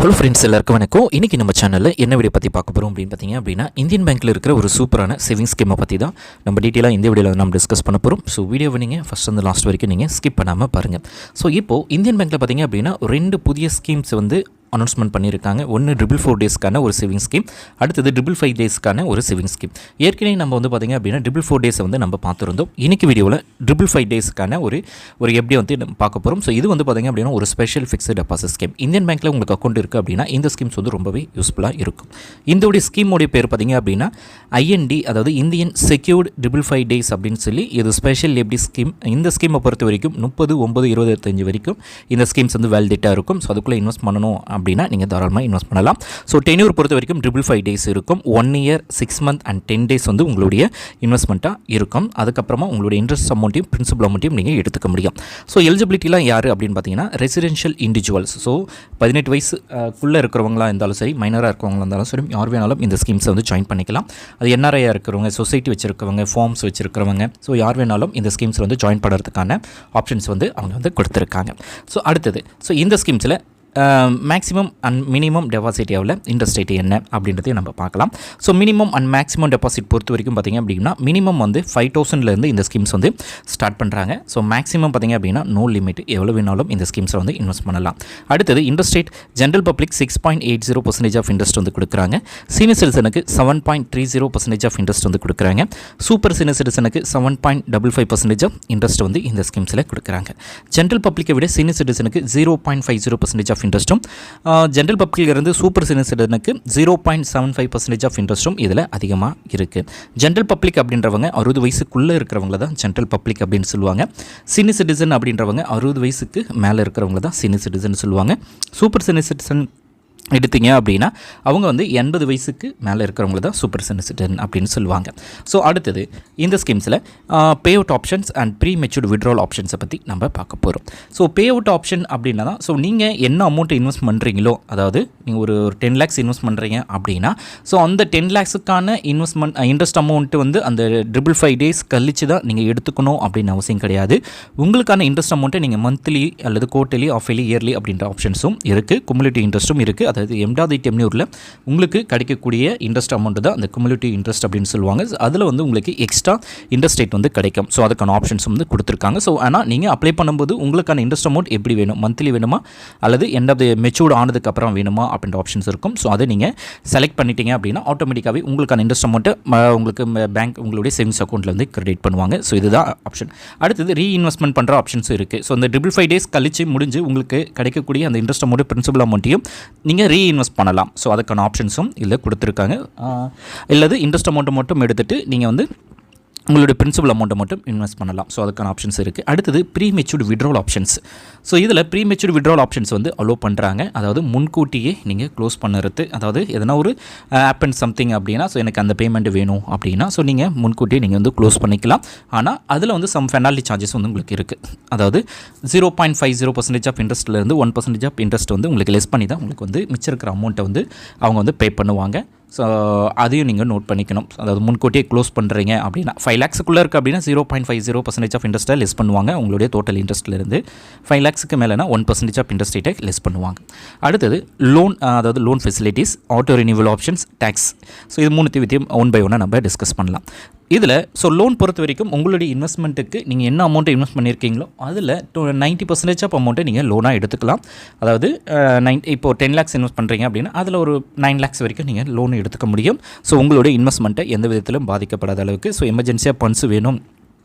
Hello friends, எல்லாருக்கும் வணக்கம். இன்றைக்கி நம்ம சேனலில் என்ன வீடியோ பற்றி பார்க்க போகிறோம் அப்படின்னு பார்த்தீங்க அப்படின்னா, இந்தியன் பேங்க்கில் இருக்கிற ஒரு சூப்பரான சேவிங்ஸ் ஸ்கீமை பற்றி தான் நம்ம டீட்டெயிலாக இந்த வீடியோவில் நம்ம டிஸ்கஸ் பண்ண போகிறோம். ஸோ வீடியோவை நீங்கள் ஃபஸ்ட் வந்து லாஸ்ட் வரைக்கும் நீங்கள் ஸ்கிப் பண்ணாமல் பாருங்கள். ஸோ இப்போது இந்தியன் பேங்க்கில் பார்த்தீங்க அப்படின்னா 2 புதிய ஸ்கீம்ஸ் வந்து அனௌன்ஸ்மெண்ட் பண்ணியிருக்காங்க. ஒன்று 444 டேஸ்க்கான ஒரு சேவிங் ஸ்கீம், அடுத்தது 555 டேஸ்க்கான ஒரு சேவிங் ஸ்கீம். ஏற்கனவே நம்ம வந்து பார்த்திங்க அப்படின்னா 444 டேஸை வந்து நம்ம பார்த்துருந்தோம். இன்றைக்கி வீடியோவில் 555 டேஸ்க்கான ஒரு எப்படி வந்து நம்ம பார்க்க போகிறோம். ஸோ இது வந்து பார்த்திங்க அப்படின்னா ஒரு special fixed deposit scheme. Indian பேங்க்கில் உங்களுக்கு அக்கௌண்ட் இருக்குது அப்படின்னா இந்த ஸ்கீம்ஸ் வந்து ரொம்பவே யூஸ்ஃபுல்லாக இருக்கும். இந்த ஸ்கீமோடைய பேர் பார்த்திங்க அப்படின்னா ஐஎன்டி, அதாவது இந்தியன் செக்யூர்டு 555 டேஸ் அப்படின்னு சொல்லி இது ஸ்பெஷல் எப்படி ஸ்கீம். இந்த ஸ்கீமை பொறுத்த வரைக்கும் 30/9/2025 வரைக்கும் இந்த ஸ்கீம்ஸ் வந்து வேலிடேட்டாக இருக்கும். ஸோ அதுக்குள்ளே இன்வெஸ்ட் பண்ணணும் அப்படின்னா நீங்கள் தாராளமாக இன்வெஸ்ட் பண்ணலாம். ஸோ டென்யூர் பொறுத்த வரைக்கும் 555 டேஸ் இருக்கும். 1 இயர் 6 மந்த் அண்ட் 10 டேஸ் வந்து உங்களுடைய இன்வெஸ்ட்மெண்ட்டாக இருக்கும். அதுக்கப்புறமா உங்களுடைய இன்ட்ரெஸ்ட் அமௌண்ட்டையும் பிரின்சிபல் அமௌண்ட்டையும் நீங்கள் எடுத்துக்க முடியும். ஸோ எலிஜிபிலிட்டிலாம் யார் அப்படின்னு பார்த்தீங்கன்னா ரெசிடென்ஷியல் இண்டிவிஜுவல்ஸ். ஸோ 18 வயசுக்குள்ளே இருக்கிறவங்களா இருந்தாலும் சரி, மைனராக இருக்கிறவங்களா இருந்தாலும் சரி, யார் வேணாலும் இந்த ஸ்கீம்ஸை வந்து ஜாயின் பண்ணிக்கலாம். அது என்ஆர்ஐயாக இருக்கிறவங்க, சொசைட்டி வச்சுருக்கிறவங்க, ஃபார்ம்ஸ் வச்சுருக்கிறவங்க, ஸோ யார் வேணாலும் இந்த ஸ்கீம்ஸில் வந்து ஜாயின் பண்ணுறதுக்கான ஆப்ஷன்ஸ் வந்து அவங்க வந்து கொடுத்துருக்காங்க. ஸோ அடுத்தது இந்த ஸ்கீம்ஸில் மேக்ஸிமம் அண்ட் மினிமம் டெபாசிட் எவ்வளோ, இன்ட்ரெஸ்ட் ரேட் என்ன அப்படின்றதையும் நம்ம பார்க்கலாம். So minimum and maximum deposit பொறுத்த வரைக்கும் பார்த்திங்க அப்படின்னா மினிமம் வந்து 5,000லேருந்து இந்த ஸ்கீம்ஸ் வந்து ஸ்டார்ட் பண்ணுறாங்க. ஸோ மேக்ஸிமம் பார்த்திங்க அப்படின்னா நோ லிமிட், எவ்வளோ வேணாலும் இந்த ஸ்கீம்ஸை வந்து இன்வெஸ்ட் பண்ணலாம். அடுத்தது interest rate general public 6.80% of interest வந்து கொடுக்குறாங்க. சீனியர் சிட்டிசனுக்கு 7.30% ஆஃப் இன்ட்ரெஸ்ட் வந்து கொடுக்குறாங்க. சூப்பர் சீனியர் சிட்டிசனுக்கு 7.55% ஆஃப் இன்ட்ரெஸ்ட் வந்து இந்த ஸ்கீம்ஸில் கொடுக்குறாங்க. ஜென்ரல் பப்ளிக்கை விட சீனியர் சிட்டிசனுக்கு 0.50% ஆஃப் இன்ட்ரெஸ்ட்டும், ஜென்ரல் பப்ளிக்கிலிருந்து சூப்பர் சீனியர் சிட்டிசனுக்கு 0.75% ஆஃப் இன்ட்ரெஸ்ட்டும் இதில் அதிகமாக இருக்குது. ஜென்ரல் பப்ளிக் அப்படின்றவங்க 60 வயசுக்குள்ளே இருக்கிறவங்கள தான் ஜென்ரல் பப்ளிக் அப்படின்னு சொல்லுவாங்க. சீனியர் சிட்டிசன் அப்படின்றவங்க 60 வயசுக்கு மேலே இருக்கிறவங்கள தான் சீனியர் சிட்டிசன் சொல்லுவாங்க. சூப்பர் சீனியர் சிட்டிசன் எடுத்தீங்க அப்படின்னா அவங்க வந்து 80 வயசுக்கு மேலே இருக்கிறவங்கள தான் சூப்பர் சீனியர் சிட்டிசன் அப்படின்னு சொல்லுவாங்க. ஸோ அடுத்தது இந்த ஸ்கீம்ஸில் pay out options and premature withdrawal ஆப்ஷன்ஸை பற்றி நம்ம பார்க்க போகிறோம். ஸோ பே அவுட் ஆப்ஷன் அப்படின்னா தான், ஸோ நீங்கள் என்ன அமௌண்ட்டை இன்வெஸ்ட் பண்ணுறீங்களோ, அதாவது நீங்கள் ஒரு 10 lakhs இன்வெஸ்ட் பண்ணுறீங்க அப்படின்னா ஸோ அந்த 10 lakhsக்கான இன்ட்ரெஸ்ட் அமௌண்ட்டு வந்து அந்த 555 டேஸ் கழிச்சு தான் நீங்கள் எடுத்துக்கணும் அப்படின்னு அவசியம் கிடையாது. உங்களுக்கான இன்ட்ரெஸ்ட் அமௌண்ட்டை நீங்கள் மந்த்லி அல்லது குவார்ட்டர்லி, ஆஃப் இயர்லி அப்படின்ற ஆப்ஷன்ஸும் இருக்குது. குமுலேட்டிவ் இன்ட்ரெஸ்ட்டும் இருக்குது. அதாவது எம்டாவது டென்யூரில் உங்களுக்கு கிடைக்கக்கூடிய இன்ட்ரெஸ்ட் அமௌண்ட் தான் அந்த குமுலேட்டிவ் இன்ட்ரெஸ்ட் அப்படின்னு சொல்லுவாங்க. அதில் வந்து உங்களுக்கு எக்ஸ்ட்ரா இன்ட்ரெஸ்ட் ரேட் வந்து கிடைக்கும். ஸோ அதுக்கான ஆப்ஷன்ஸ் வந்து கொடுத்துருக்காங்க. ஸோ ஆனால் நீங்கள் அப்ளை பண்ணும்போது உங்களுக்கான இன்ட்ரெஸ்ட் அமௌண்ட் எப்படி வேணும், மந்த்லி வேணுமா அல்லது எண்ட் ஆஃப் த மெச்சூர்ட் ஆனதுக்கப்புறம் வேணுமா அப்படின்ற ஆப்ஷன்ஸ் இருக்கும். ஸோ அதை நீங்கள் செலக்ட் பண்ணிட்டீங்க அப்படின்னா ஆட்டோமேட்டிக்காகவே உங்களுக்கான இன்ட்ரெஸ்ட் அமௌண்ட்டை உங்களுக்கு பேங்க் உங்களுடைய சேவிங்ஸ் அக்கௌண்ட்டில் வந்து கிரெடிட் பண்ணுவாங்க. ஸோ இதுதான் ஆப்ஷன். அடுத்தது ரீஇன்வெஸ்ட்மெண்ட் பண்ணுற ஆப்ஷன்ஸும் இருக்குது. ஸோ அந்த 555 டேஸ் கழிச்சு முடிஞ்சு உங்களுக்கு கிடைக்கக்கூடிய அந்த இன்ட்ரெஸ்ட் அமௌண்ட் பிரின்சிபல் அமௌண்ட்டையும் நீங்கள் ரீஇன்வெஸ்ட் பண்ணலாம். ஸோ அதுக்கான ஆப்ஷன்ஸும் இதில் கொடுத்துருக்காங்க. இல்லது இன்ட்ரெஸ்ட் அமௌண்ட்டை மட்டும் எடுத்துகிட்டு நீங்கள் வந்து உங்களுடைய பிரின்சிபல் அமௌண்ட்டை மட்டும் இன்வெஸ்ட் பண்ணலாம். ஸோ அதுக்கான ஆப்ஷன்ஸ் இருக்குது. அடுத்தது ப்ரீமெச்சூர்டு விட்ராவல் ஆப்ஷன்ஸ். ஸோ இதில் ப்ரீமெச்சூர்டு விட்ராவல் ஆப்ஷன்ஸ் வந்து அலோவ் பண்ணுறாங்க. அதாவது முன்கூட்டியே நீங்கள் க்ளோஸ் பண்ணுறது, அதாவது எதனா ஒரு ஆப்பன் சம்திங் அப்படின்னா, ஸோ எனக்கு அந்த பேமெண்ட் வேணும் அப்படின்னா ஸோ நீங்கள் முன்கூட்டியே நீங்கள் வந்து க்ளோஸ் பண்ணிக்கலாம். ஆனால் அதில் வந்து சம் பெனால்ட்டி சார்ஜஸ் வந்து உங்களுக்கு இருக்குது. அதாவது 0.50% ஆஃப் இன்ட்ரெஸ்ட்லேருந்து 1% ஆஃப் இன்ட்ரெஸ்ட் வந்து உங்களுக்கு லெஸ் பண்ணி தான் உங்களுக்கு வந்து மிச்சம் இருக்கிற அமௌண்ட்டை வந்து அவங்க வந்து பே பண்ணுவாங்க. ஸோ அதையும் நீங்கள் நோட் பண்ணிக்கணும். அதாவது முன்கூட்டியே க்ளோஸ் பண்ணுறீங்க அப்படின்னா 5 lakhsக்குள்ளே இருக்குது அப்படின்னா 0.50% ஆஃப் இன்ட்ரெஸ்ட்டை லெஸ் பண்ணுவாங்க உங்களுடைய டோட்டல் இன்ட்ரெஸ்ட்லேருந்து. 5 lakhsக்கு மேலேனா 1% ஆஃப் இன்ட்ரெஸ்ட் ரேட்டை லெஸ் பண்ணுவாங்க. அடுத்தது லோன், அதாவது loan facilities, auto renewal options, tax. So இது மூணுத்தையும் ஒன் பை ஒன்னாக நம்ம டிஸ்கஸ் பண்ணலாம். இதில் ஸோ லோன் பொறுத்த வரைக்கும் உங்களுடைய இன்வெஸ்ட்மெண்ட்டுக்கு நீங்கள் என்ன அமௌண்ட்டை இன்வெஸ்ட் பண்ணியிருக்கீங்களோ அதில் 90% ஆஃப் அமௌண்ட்டை நீங்கள் லோனாக எடுத்துக்கலாம். அதாவது இப்போது 10 lakhs இன்வெஸ்ட் பண்ணுறீங்க அப்படின்னா அதில் ஒரு 9 lakhs வரைக்கும் நீங்கள் லோன் எடுத்துக்க முடியும். ஸோ உங்களுடைய இன்வெஸ்ட்மெண்ட்டை எந்த விதத்திலும் பாதிக்கப்படாத அளவுக்கு, ஸோ எமர்ஜென்சியாக ஃபண்ட்ஸ் வேணும்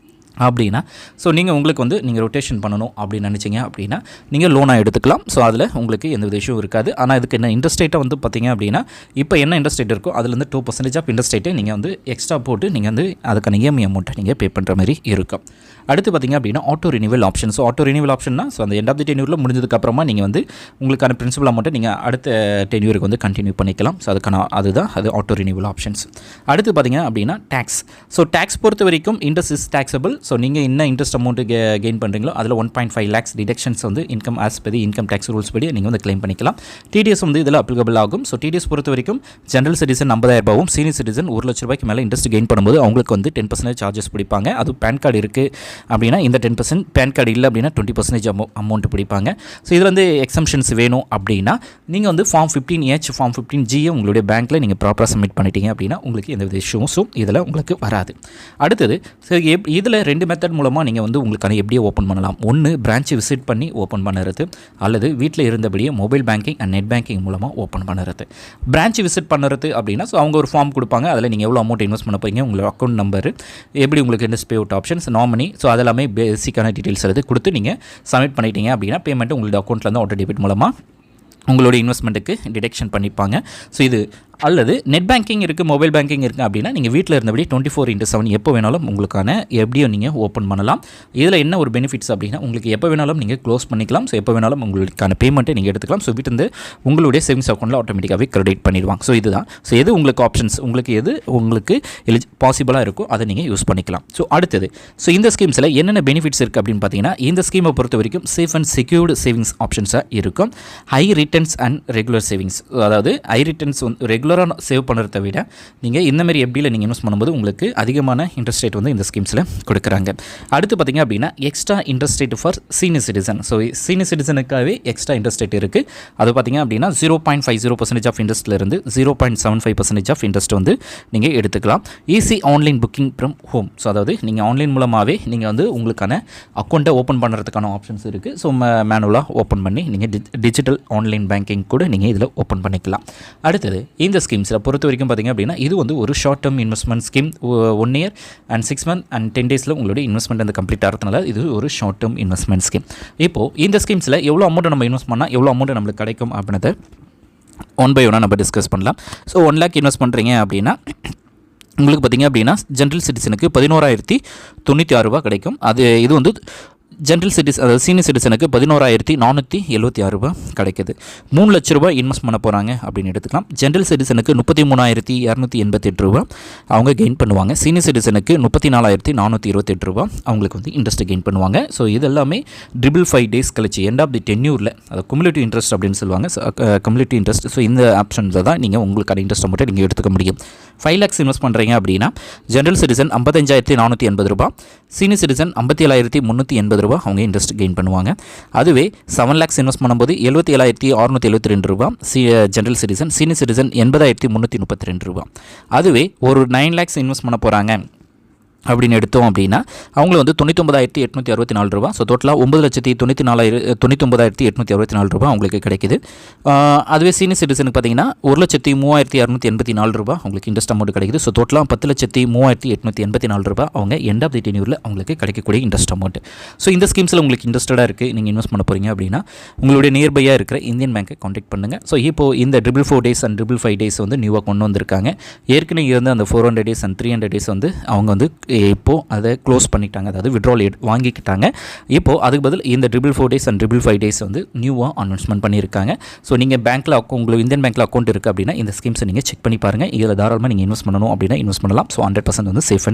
அப்படின்னா ஸோ நீங்கள் உங்களுக்கு வந்து நீங்கள் ரொட்டேஷன் பண்ணணும் அப்படின்னு நினச்சிங்க அப்படின்னா நீங்கள் லோனாக எடுத்துக்கலாம். ஸோ அதில் உங்களுக்கு எந்த வித இஷ்யூ இருக்காது. ஆனால் இதுக்கு என்ன இன்ட்ரெஸ்ட் ரேட்டை வந்து பார்த்திங்க அப்படின்னா இப்போ என்ன இன்ட்ரெஸ்ட் ரேட் இருக்கோ அதுலேருந்து 2% ஆஃப் இன்ட்ரெஸ்ட் ரேட்டை நீங்கள் வந்து எக்ஸ்ட்ரா போட்டு நீங்கள் வந்து அதுக்கான இஎம்ஐ அமௌண்ட்டை நீங்கள் பே பண்ணுற மாதிரி இருக்கும். அடுத்து பார்த்திங்க அப்படின்னா auto renewal option. So auto renewal ஆப்ஷன்னா ஸோ அந்த எண்ட் ஆஃப் தி டென்யூரில் முடிஞ்சதுக்கப்புறமா நீங்கள் வந்து உங்களுக்கான பிரின்சிபல் அமௌண்ட்டை நீங்கள் அடுத்த டென்யூருக்கு வந்து கண்டினியூ பண்ணிக்கலாம். ஸோ அது ஆட்டோ ரினியூவல் ஆப்ஷன்ஸ். அடுத்து பார்த்திங்க அப்படின்னா டேக்ஸ். ஸோ டேக்ஸ் பொறுத்த வரைக்கும் இன்ட்ரெஸ்ட் இஸ் டேக்ஸபிள் ஸோ நீங்கள் என்ன இன்ட்ரெஸ்ட் அமௌண்ட்டு கெயின் பண்ணுறீங்களோ அதில் 1.5 lakhs டிடக்ஷன்ஸ் வந்து இன்கம் ஆஸ் படி இன்கம் டேக்ஸ் ரூல்ஸ் படி நீங்கள் வந்து கிளைம் பண்ணிக்கலாம். டிடிஎஸ் வந்து இதில் அப்ளிகபிள் ஆகும். ஸோ டிடிஎஸ் பொறுத்த வரைக்கும் ஜென்ரல் சிட்டிசன் 50,000 ரூபாயும் சீனியர் சிட்டிசன் 1,00,000 ரூபாய்க்கு மேலே இன்ட்ரெஸ்ட் கெயின் பண்ணும்போது அவங்களுக்கு வந்து 10% சார்ஜஸ் பிடிப்பாங்க. அது பேன் கார்டு இருக்குது அப்படின்னா இந்த 10%, பேன் கார்டு இல்லை அப்படின்னா 20% அமௌண்ட் பிடிப்பாங்க. ஸோ இதில் வந்து எக்ஸம்ஷன்ஸ் வேணும் அப்படின்னா நீங்கள் வந்து ஃபார்ம் 15H ஃபார்ம் 15G உங்களுடைய பேங்க்கில் நீங்கள் ப்ராப்பராக சப்மிட் பண்ணிட்டீங்க அப்படின்னா உங்களுக்கு எந்த வித இஷ்யூஸும் இதில் உங்களுக்கு வராது. அடுத்தது ஸோ இதில் 2 மெத்தட் மூலமாக நீங்கள் வந்து உங்களுக்கான எப்படியே ஓப்பன் பண்ணலாம். ஒன்று பிரான்ச்சை விசிட் பண்ணி ஓப்பன் பண்ணுறது, அல்லது வீட்டில் இருந்தபடியே mobile banking and net banking மூலமாக ஓப்பன் பண்ணுறது. பிரான்ச் விசிட் பண்ணுறது அப்படின்னா ஸோ அவங்க ஒரு ஃபார்ம் கொடுப்பாங்க. அதில் நீங்கள் எவ்வளோ அமௌண்ட் இன்வெஸ்ட் பண்ண போகிறீங்க, உங்களோட அக்கௌண்ட் நம்பர், எப்படி உங்களுக்கு இன்ட்ரெஸ்ட் பே அவுட் ஆப்ஷன்ஸ், நாமினி, ஸோ அதெல்லாமே பேசிக்கான டீட்டெயில்ஸ் எடுத்து கொடுத்து நீங்கள் சப்மிட் பண்ணிட்டீங்க அப்படின்னா பேமெண்ட் உங்களோட அக்கௌண்ட்லேருந்து ஆட்டோ டெபிட் மூலமாக உங்களுடைய இன்வெஸ்ட்மெண்ட்டுக்கு டிடெக்ஷன் பண்ணிப்பாங்க. ஸோ இது அல்லது நெட் பேங்கிங் இருக்குது, மொபைல் பேங்கிங் இருக்குது அப்படின்னா நீங்கள் வீட்டில் இருந்தபடி 24/7 எப்போ வேணாலும் உங்களுக்கான எப்படியோ நீங்கள் ஓப்பன் பண்ணலாம். இதில் என்ன ஒரு பெனிஃபிட்ஸ் அப்படின்னா உங்களுக்கு எப்போ வேணாலும் நீங்கள் க்ளோஸ் பண்ணிக்கலாம். ஸோ எப்போ வேணாலும் உங்களுக்கான பேமெண்ட்டை நீங்கள் எடுத்துக்கலாம். ஸோ வீட்டிலேருந்து உங்களுடைய சேவிங்ஸ் அக்கௌண்ட்டில் ஆட்டோமேட்டிக்காகவே கிரெடிட் பண்ணிடுவாங்க. ஸோ இதுதான். ஸோ எது உங்களுக்கு ஆப்ஷன்ஸ், உங்களுக்கு எது உங்களுக்கு பாசிபிளாக இருக்கோ அதை நீங்கள் யூஸ் பண்ணிக்கலாம். ஸோ அடுத்தது ஸோ இந்த ஸ்கீம்ஸில் என்னென்ன பெனிஃபிட்ஸ் இருக்குது அப்படின்னு பார்த்தீங்கன்னா இந்த ஸ்கீமை பொறுத்த வரைக்கும் சேஃப் அண்ட் செக்யூர்டு சேவிங்ஸ் ஆப்ஷன்ஸாக இருக்கும். High returns and regular savings, அதாவது ஹை ரிட்டர்ன்ஸ் வந்து ரெகுலராக சேவ் பண்ணுறதை விட நீங்கள் இந்த மாதிரி எப்படியில் நீங்கள் இன்வெஸ்ட் பண்ணும்போது உங்களுக்கு அதிகமான இன்ட்ரெஸ்ட் ரேட் வந்து இந்த ஸ்கீம்ஸில் கொடுக்குறாங்க. அடுத்து பார்த்திங்க அப்படின்னா extra interest rate for senior citizen. So senior சிட்டிசனுக்காகவே எக்ஸ்ட்ரா இன்ட்ரெஸ்ட் ரேட் இருக்குது. அது பார்த்திங்க அப்படின்னா 0.50% ஆஃப் இன்ட்ரெஸ்ட்லேருந்து 0.75% ஆஃப் இன்ட்ரெஸ்ட் வந்து நீங்கள் எடுத்துக்கலாம். Easy online booking from home. So அதாவது நீங்கள் ஆன்லைன் மூலமாகவே நீங்கள் வந்து உங்களுக்கான அக்கௌண்ட்டை ஓப்பன் பண்ணுறதுக்கான ஆப்ஷன்ஸ் இருக்குது. ஸோ மேனுவலாக ஓப்பன் பண்ணி நீங்கள் டிஜிட்டல் ஆன்லைன் பேங்கிங் கூட நீங்கள் இதில் ஓப்பன் பண்ணிக்கலாம். அடுத்தது இந்த ஸ்கீம்ஸில் பொறுத்த வரைக்கும் பார்த்திங்க அப்படின்னா இது வந்து ஒரு short term investment scheme. 1 year and 6 months and 10 days உங்களுடைய இன்வெஸ்ட்மெண்ட் வந்து கம்ப்ளீட் ஆகிறதுனால இது ஒரு ஷார்ட் டேர்ம் இன்வெஸ்ட்மெண்ட் ஸ்கீம். இப்போது இந்த ஸ்கீம்ஸில் எவ்வளோ அமௌண்ட் நம்ம இன்வெஸ்ட் பண்ணால் எவ்வளோ அமௌண்ட் நம்மளுக்கு கிடைக்கும் அப்படின்றத 1 by 1 நம்ம டிஸ்கஸ் பண்ணலாம். ஸோ 1 lakh இன்வெஸ்ட் பண்ணுறீங்க அப்படின்னா உங்களுக்கு பார்த்திங்க அப்படின்னா ஜென்ரல் சிட்டிசனுக்கு 11,096 ரூபா கிடைக்கும். இது வந்து ஜென்ரல் சிட்டிசன், அதாவது சீனியர் சிட்டிசனுக்கு 11,476 ரூபா கிடைக்குது. 3 லட்ச ரூபாய் இன்வெஸ்ட் பண்ண போகிறாங்க அப்படின்னு எடுத்துக்கலாம். ஜென்ரல் சிட்டிசனுக்கு 33,288 ரூபா அவங்க கெயின் பண்ணுவாங்க. சீனியர் சிட்டிசனுக்கு 34,428 ரூபா அவங்களுக்கு வந்து இன்ட்ரெஸ்ட் கெயின் பண்ணுவாங்க. ஸோ இது எல்லாமே 555 days கழிச்சு எண்ட் ஆஃப் தி டென்யூரில், அது குமுலேட்டிவ் இன்ட்ரெஸ்ட் அப்படின்னு சொல்லுவாங்க. Cumulative interest. ஸோ இந்த ஆப்ஷனில் தான் நீங்கள் உங்களுக்கான இன்ட்ரெஸ்ட் அமௌண்ட்டை நீங்கள் எடுத்துக்க முடியும். 5 lakhs இன்வெஸ்ட் பண்ணுறீங்க அப்படின்னா ஜென்ரல் சிட்டிசன் 55,480 ரூபா, சீனியர் சிட்டிசன் 57,380 ரூபா அவங்க இன்ட்ரெஸ்ட் கெயின் பண்ணுவாங்க. அதுவே 7 lakhs இன்வெஸ்ட் பண்ணும்போது 77,672 ரூபா ஜென்ரல் சிட்டிசன், சீனியர் சிட்டிசன் 80,332 ரூபா. அதுவே ஒரு 9 lakhs இன்வெஸ்ட் பண்ண போகிறாங்க அப்படின்னு எடுத்தோம் அப்படின்னா அவங்கள வந்து 99,864 ரூபா. ஸோ டோட்டலாக 9,99,864 ரூபா அவங்களுக்கு கிடைக்குது. அதுவே சீனியர் சிட்டிசனுக்கு பார்த்தீங்கன்னா 1,03,684 ரூபா அவங்களுக்கு இன்ட்ரெஸ்ட் அமௌண்ட் கிடைக்குது. ஸோ டோட்டலாக 10,03,884 ரூபா அவங்க எண்ட் ஆஃப் தி டென்யூரில் அவங்களுக்கு கிடைக்கக்கூடிய இன்ட்ரெஸ்ட் அமௌண்ட். ஸோ இந்த ஸ்கீம்ஸில் உங்களுக்கு இன்ட்ரெஸ்டடாக இருக்குது, நீங்கள் இன்வெஸ்ட் பண்ண போகிறீங்க அப்படின்னா உங்களுடைய நியர்பையாக இருக்கிற இந்தியன் பேங்கை கான்டாக்ட் பண்ணுங்கள். ஸோ இப்போது இந்த 444 days and 555 days வந்து நியூவாக கொண்டு வந்திருக்காங்க. ஏற்கனவே இருந்து அந்த 400 days and 300 days வந்து அவங்க வந்து இப்போது அதை க்ளோஸ் பண்ணிட்டாங்க, அதாவது விட்ரால் வாங்கிக்கிட்டாங்க. இப்போது அதுக்கு பதில் இந்த 444 days and 555 days வந்து நியூவாக அனௌன்ஸ்மெண்ட் பண்ணியிருக்காங்க. ஸோ நீங்கள் பேங்க்கில் உங்களுக்கு இந்தியன் பேங்க்கில் அக்கௌண்ட் இருக்குது அப்படின்னா இந்த ஸ்கீம்ஸை நீங்கள் செக் பண்ணி பாருங்கள். இதில் தாராளமாக நீங்கள் இன்வெஸ்ட் பண்ணணும் அப்படின்னா இன்வெஸ்ட் பண்ணலாம். ஸோ 100% வந்து சேஃப்.